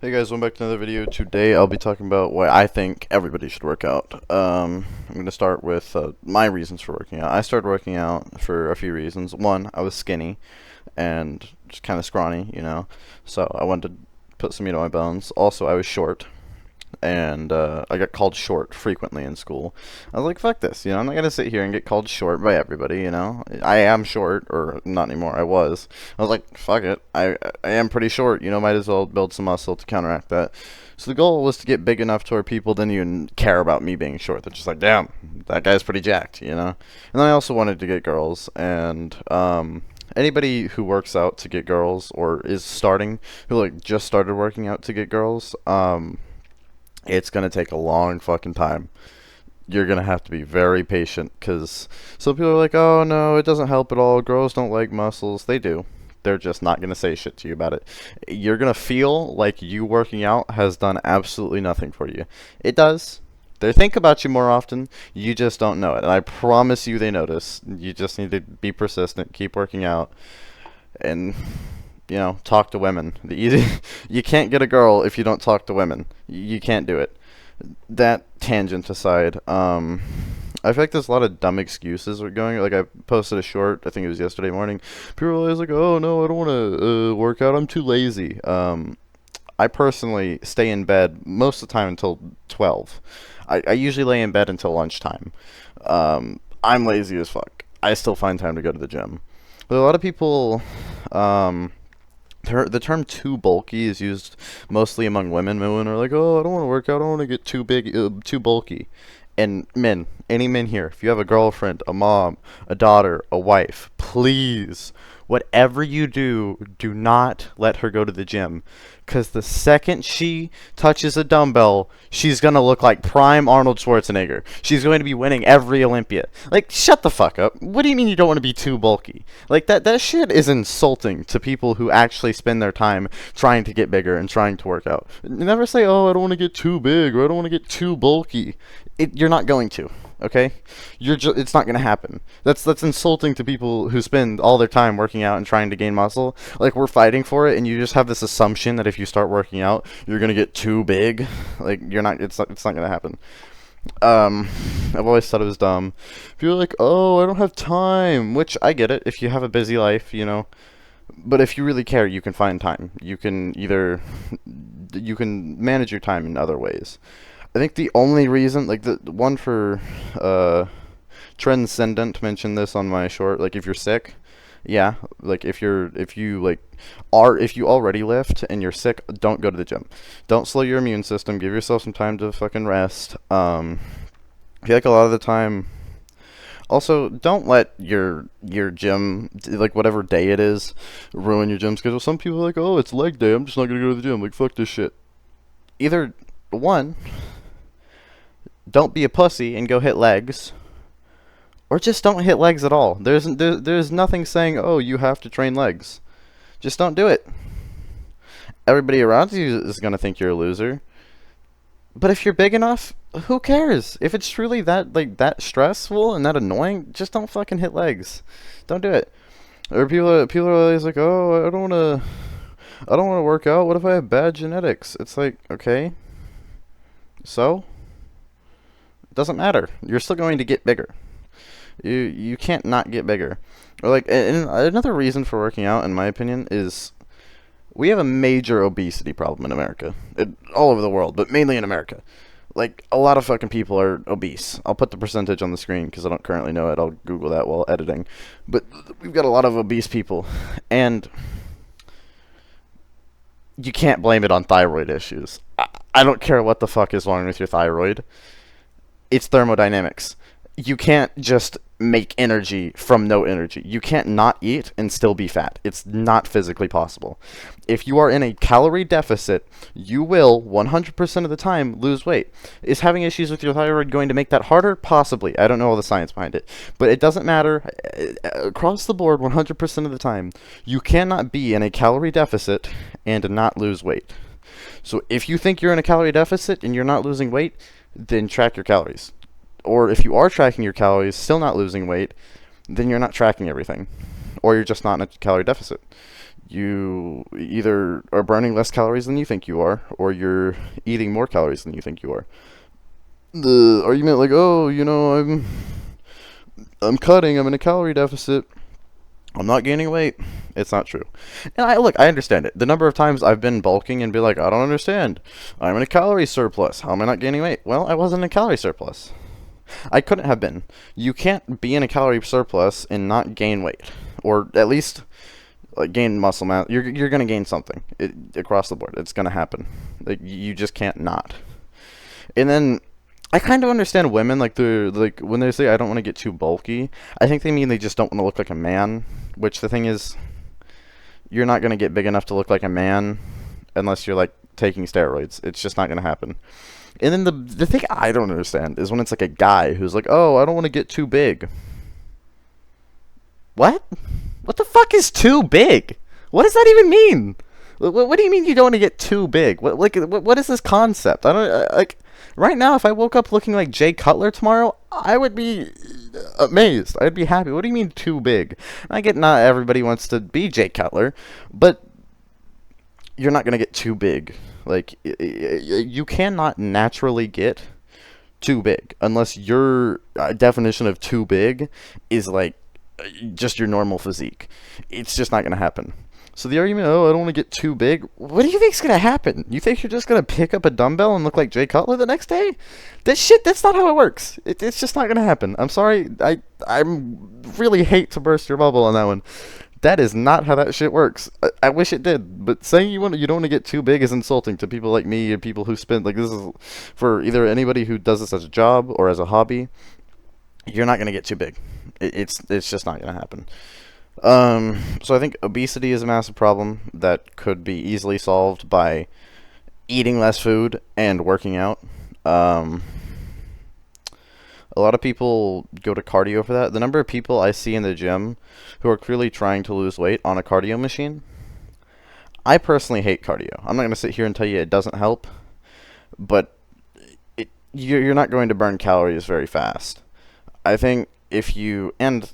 Hey guys, welcome back to another video. Today I'll be talking about why I think everybody should work out. I'm going to start with my reasons for working out. I started working out for a few reasons. One, I was skinny and just kind of scrawny, so I wanted to put some meat on my bones. Also, I was short, and I got called short frequently in school. I was like, fuck this, I'm not gonna sit here and get called short by everybody, I am short, or not anymore, I was. I was like, fuck it, I am pretty short, might as well build some muscle to counteract that. So the goal was to get big enough to where people didn't even care about me being short. They're just like, damn, that guy's pretty jacked. And then I also wanted to get girls, and anybody who works out to get girls, or is starting, who like just started working out to get girls, it's gonna take a long fucking time. You're gonna have to be very patient, because some people are like, oh no, it doesn't help at all, girls don't like muscles. They do. They're just not gonna say shit to you about it. You're gonna feel like you working out has done absolutely nothing for you. It does. They think about you more often, you just don't know it, and I promise you they notice. You just need to be persistent, keep working out, and talk to women. You can't get a girl if you don't talk to women. You can't do it. That tangent aside, I feel like there's a lot of dumb excuses are going. Like, I posted a short, I think it was yesterday morning. People are always like, "Oh no, I don't want to work out. I'm too lazy." I personally stay in bed most of the time until 12. I usually lay in bed until lunchtime. I'm lazy as fuck. I still find time to go to the gym. But a lot of people, the term too bulky is used mostly among women. Women are like, oh, I don't want to work out. I don't want to get too big, too bulky. And men, any men here, if you have a girlfriend, a mom, a daughter, a wife, please, whatever you do, do not let her go to the gym. Because the second she touches a dumbbell, she's going to look like prime Arnold Schwarzenegger. She's going to be winning every Olympia. Like, shut the fuck up. What do you mean you don't want to be too bulky? Like, that shit is insulting to people who actually spend their time trying to get bigger and trying to work out. Never say, oh, I don't want to get too big, or I don't want to get too bulky. You're not going to. Okay, it's not gonna happen. That's insulting to people who spend all their time working out and trying to gain muscle. Like, we're fighting for it, and you just have this assumption that if you start working out, you're gonna get too big. Like, you're not. It's not gonna happen. I've always thought it was dumb. People are like, oh, I don't have time, which I get it. If you have a busy life, But if you really care, you can find time. You can manage your time in other ways. I think the only reason, like the one for Transcendent mentioned this on my short, like if you're sick, yeah, like if you already lift and you're sick, don't go to the gym. Don't slow your immune system. Give yourself some time to fucking rest. I feel like a lot of the time. Also, don't let your gym, like whatever day it is, ruin your gym schedule. Some people are like, oh, it's leg day, I'm just not gonna go to the gym. Like, fuck this shit. Either one, don't be a pussy and go hit legs, or just don't hit legs at all. There's nothing saying, oh, you have to train legs. Just don't do it. Everybody around you is gonna think you're a loser. But if you're big enough, who cares? If it's truly that stressful and that annoying, just don't fucking hit legs. Don't do it. Or people are always like, oh, I don't want to work out. What if I have bad genetics? It's like, okay, so it doesn't matter. You're still going to get bigger. You can't not get bigger. Or like, and another reason for working out, in my opinion, is we have a major obesity problem in America. All over the world, but mainly in America. Like, a lot of fucking people are obese. I'll put the percentage on the screen because I don't currently know it. I'll Google that while editing. But we've got a lot of obese people. And you can't blame it on thyroid issues. I don't care what the fuck is wrong with your thyroid. It's thermodynamics. You can't just make energy from no energy. You can't not eat and still be fat. It's not physically possible. If you are in a calorie deficit, you will 100% of the time lose weight. Is having issues with your thyroid going to make that harder? Possibly. I don't know all the science behind it. But it doesn't matter. Across the board, 100% of the time, you cannot be in a calorie deficit and not lose weight. So if you think you're in a calorie deficit and you're not losing weight, then track your calories. Or if you are tracking your calories, still not losing weight, then you're not tracking everything. Or you're just not in a calorie deficit. You either are burning less calories than you think you are, or you're eating more calories than you think you are. The argument like, oh, I'm cutting, I'm in a calorie deficit, I'm not gaining weight. It's not true. And I understand it. The number of times I've been bulking and be like, I don't understand. I'm in a calorie surplus. How am I not gaining weight? Well, I wasn't in a calorie surplus. I couldn't have been. You can't be in a calorie surplus and not gain weight, or at least like gain muscle mass. You're gonna gain something across the board. It's gonna happen. Like you just can't not. And then I kind of understand women like when they say I don't want to get too bulky. I think they mean they just don't want to look like a man. Which the thing is, you're not gonna get big enough to look like a man unless you're like taking steroids. It's just not gonna happen. And then the thing I don't understand is when it's like a guy who's like, oh, I don't want to get too big. What? What the fuck is too big? What does that even mean? What do you mean you don't want to get too big? What is this concept? I don't like. Right now, if I woke up looking like Jay Cutler tomorrow, I would be amazed. I'd be happy. What do you mean too big? I get not everybody wants to be Jay Cutler, but you're not gonna get too big. Like you cannot naturally get too big unless your definition of too big is like just your normal physique. It's just not going to happen. So the argument, oh, I don't want to get too big. What do you think's going to happen? You think you're just going to pick up a dumbbell and look like Jay Cutler the next day? That's not how it works. It's just not going to happen. I'm sorry. I really hate to burst your bubble on that one. That is not how that shit works. I wish it did, but saying you don't want to get too big is insulting to people like me and people who spend like this is for either anybody who does this as a job or as a hobby. You're not going to get too big. It's just not going to happen. So I think obesity is a massive problem that could be easily solved by eating less food and working out. A lot of people go to cardio for that. The number of people I see in the gym who are clearly trying to lose weight on a cardio machine, I personally hate cardio. I'm not going to sit here and tell you it doesn't help, but you're not going to burn calories very fast. I think and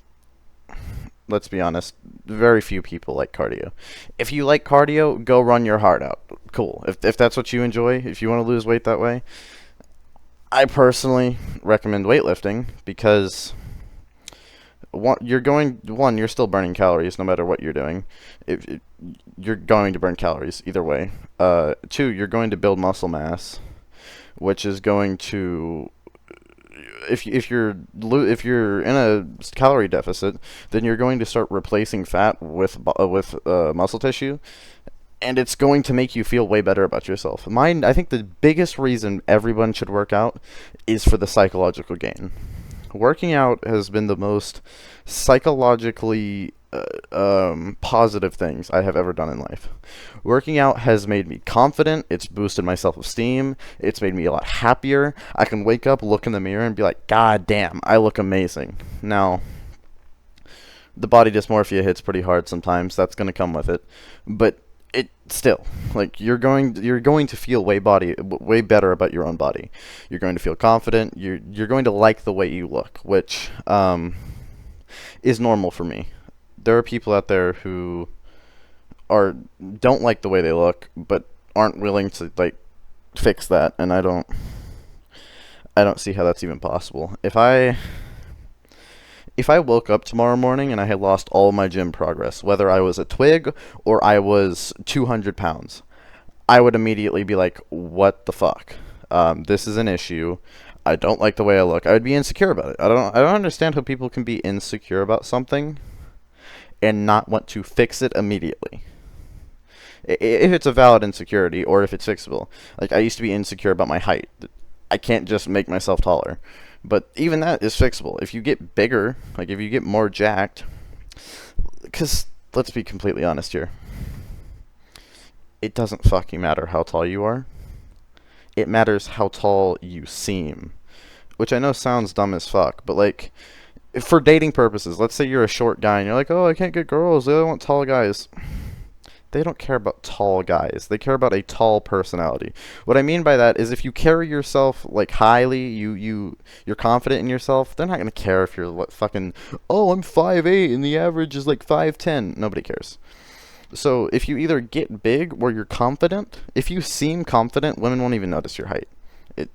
let's be honest, very few people like cardio. If you like cardio, go run your heart out. Cool. If that's what you enjoy, if you want to lose weight that way, I personally recommend weightlifting because you're still burning calories no matter what you're doing. You're going to burn calories either way. Two, you're going to build muscle mass, which is going to if you're in a calorie deficit, then you're going to start replacing fat with muscle tissue, and it's going to make you feel way better about yourself. I think the biggest reason everyone should work out is for the psychological gain. Working out has been the most psychologically positive things I have ever done in life. Working out has made me confident. It's boosted my self-esteem. It's made me a lot happier. I can wake up, look in the mirror, and be like, God damn, I look amazing. Now, the body dysmorphia hits pretty hard sometimes. That's going to come with it. But it still, like, you're going to feel way better about your own body. You're going to feel confident. You're going to like the way you look, which is normal for me. There are people out there who don't like the way they look, but aren't willing to like fix that, and I don't see how that's even possible. If I woke up tomorrow morning and I had lost all my gym progress, whether I was a twig or I was 200 pounds, I would immediately be like, what the fuck? This is an issue. I don't like the way I look. I would be insecure about it. I don't understand how people can be insecure about something and not want to fix it immediately. If it's a valid insecurity or if it's fixable. Like, I used to be insecure about my height. I can't just make myself taller. But even that is fixable. If you get bigger, like if you get more jacked, because let's be completely honest here, it doesn't fucking matter how tall you are. It matters how tall you seem. Which I know sounds dumb as fuck, but like, for dating purposes, let's say you're a short guy and you're like, oh, I can't get girls, they want tall guys. They don't care about tall guys. They care about a tall personality. What I mean by that is if you carry yourself like highly, you're confident in yourself, they're not going to care if you're fucking, oh, I'm 5'8" and the average is like 5'10". Nobody cares. So if you either get big or you're confident, if you seem confident, women won't even notice your height. It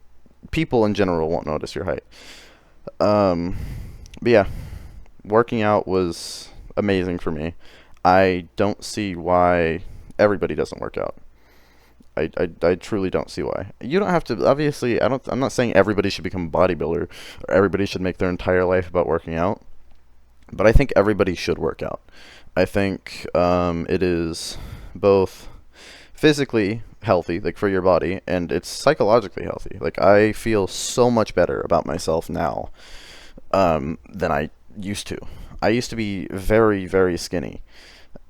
People in general won't notice your height. Um, but yeah, working out was amazing for me. I don't see why everybody doesn't work out. I truly don't see why. You don't have to, obviously, I'm not saying everybody should become a bodybuilder or everybody should make their entire life about working out, but I think everybody should work out. I think it is both physically healthy, like for your body, and it's psychologically healthy. Like I feel so much better about myself now than I used to. I used to be very, very skinny,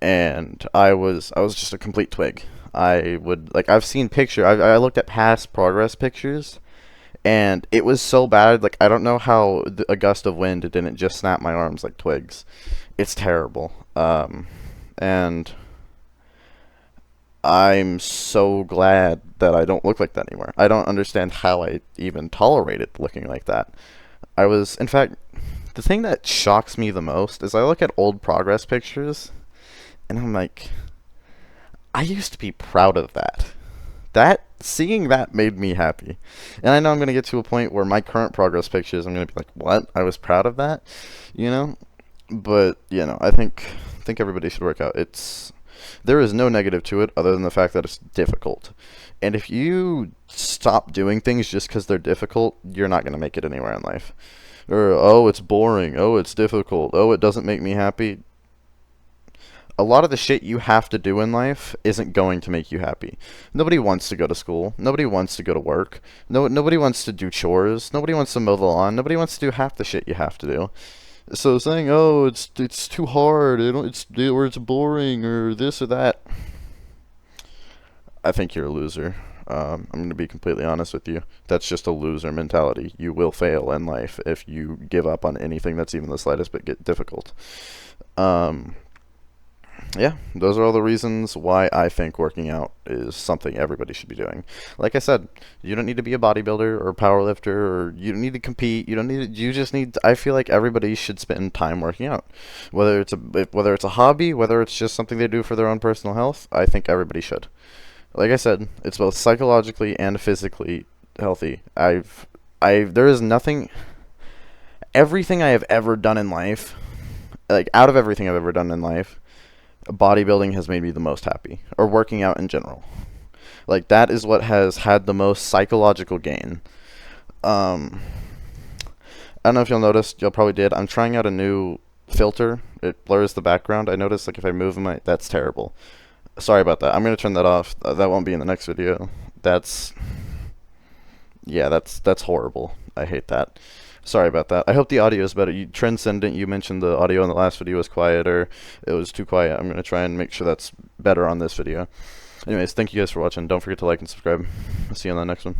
and I was just a complete twig. I would like I've seen I looked at past progress pictures, and it was so bad. Like I don't know how a gust of wind didn't just snap my arms like twigs. It's terrible. And I'm so glad that I don't look like that anymore. I don't understand how I even tolerated looking like that. In fact, the thing that shocks me the most is I look at old progress pictures and I'm like, I used to be proud of that. Seeing that made me happy. And I know I'm going to get to a point where my current progress pictures, I'm going to be like, what? I was proud of that? You know? But, I think everybody should work out. There is no negative to it other than the fact that it's difficult. And if you stop doing things just because they're difficult, you're not going to make it anywhere in life. Or, oh, it's boring. Oh, it's difficult. Oh, it doesn't make me happy. A lot of the shit you have to do in life isn't going to make you happy. Nobody wants to go to school. Nobody wants to go to work. Nobody wants to do chores. Nobody wants to mow the lawn. Nobody wants to do half the shit you have to do. So saying, "Oh, it's too hard. Or it's boring or this or that." I think you're a loser. I'm going to be completely honest with you. That's just a loser mentality. You will fail in life if you give up on anything that's even the slightest bit difficult. Um, yeah, those are all the reasons why I think working out is something everybody should be doing. Like I said, you don't need to be a bodybuilder or a powerlifter, or you don't need to compete. You don't need to, you just need I feel like everybody should spend time working out. Whether it's a hobby, whether it's just something they do for their own personal health, I think everybody should. Like I said, it's both psychologically and physically healthy. There is nothing everything I have ever done in life, like out of everything I've ever done in life, bodybuilding has made me the most happy, or working out in general. Like that is what has had the most psychological gain. Um, I don't know if you'll notice. You'll probably did. I'm trying out a new filter. It blurs the background. I noticed like if I move that's terrible. Sorry about that. I'm gonna turn that off. That won't be in the next video. That's Yeah, that's horrible. I hate that. Sorry about that. I hope the audio is better. Transcendent, you mentioned the audio in the last video was quieter. It was too quiet. I'm going to try and make sure that's better on this video. Anyways, thank you guys for watching. Don't forget to like and subscribe. I'll see you on the next one.